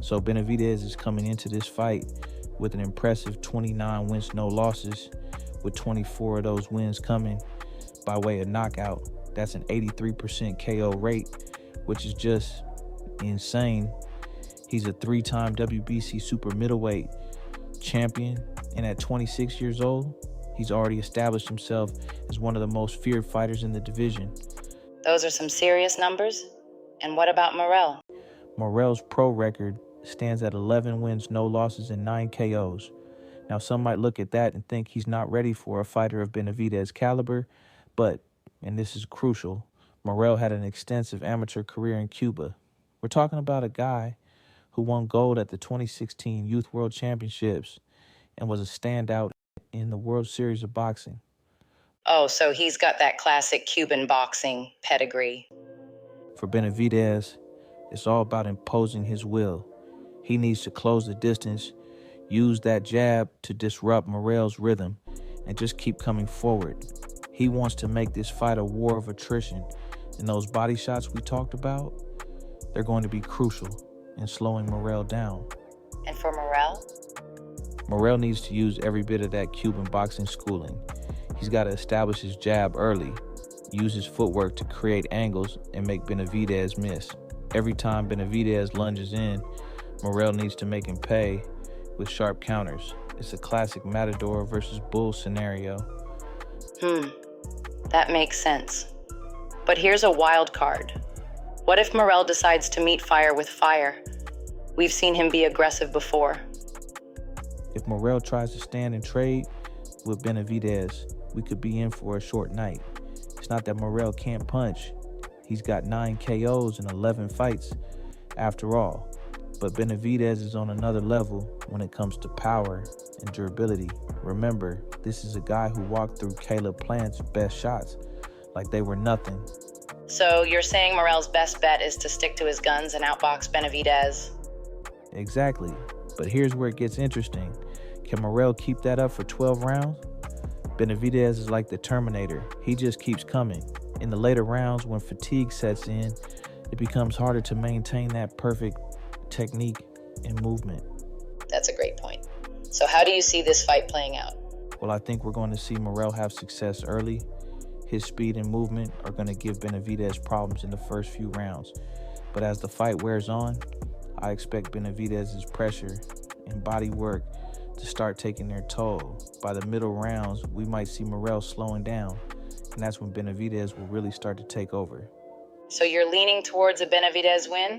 So Benavidez is coming into this fight with an impressive 29 wins, no losses, with 24 of those wins coming by way of knockout. That's an 83% KO rate, which is just insane. He's a 3-time WBC super middleweight champion, and at 26 years old, he's already established himself as one of the most feared fighters in the division. Those are some serious numbers. And what about Morrell? Morrell's pro record stands at 11 wins, no losses, and 9 KOs. Now, some might look at that and think he's not ready for a fighter of Benavidez' caliber, but, and this is crucial, Morrell had an extensive amateur career in Cuba. We're talking about a guy who won gold at the 2016 Youth World Championships and was a standout in the World Series of Boxing. Oh, so he's got that classic Cuban boxing pedigree. For Benavidez, it's all about imposing his will. He needs to close the distance, use that jab to disrupt Morrell's rhythm, and just keep coming forward. He wants to make this fight a war of attrition, and those body shots we talked about, they're going to be crucial in slowing Morrell down. And for Morrell? Morrell needs to use every bit of that Cuban boxing schooling. He's got to establish his jab early, use his footwork to create angles and make Benavidez miss. Every time Benavidez lunges in, Morrell needs to make him pay with sharp counters. It's a classic Matador versus Bull scenario. That makes sense. But here's a wild card. What if Morrell decides to meet fire with fire? We've seen him be aggressive before. If Morrell tries to stand and trade with Benavidez, we could be in for a short night. It's not that Morrell can't punch. He's got 9 KOs in 11 fights after all. But Benavidez is on another level when it comes to power and durability. Remember, this is a guy who walked through Caleb Plant's best shots like they were nothing. So you're saying Morrell's best bet is to stick to his guns and outbox Benavidez? Exactly. But here's where it gets interesting. Can Morrell keep that up for 12 rounds? Benavidez is like the Terminator. He just keeps coming. In the later rounds, when fatigue sets in, it becomes harder to maintain that perfect technique and movement. That's a great point. So how do you see this fight playing out? Well, I think we're going to see Morrell have success early. His speed and movement are going to give Benavidez problems in the first few rounds. But as the fight wears on, I expect Benavidez's pressure and body work to start taking their toll. By the middle rounds, we might see Morrell slowing down, and that's when Benavidez will really start to take over. So you're leaning towards a Benavidez win?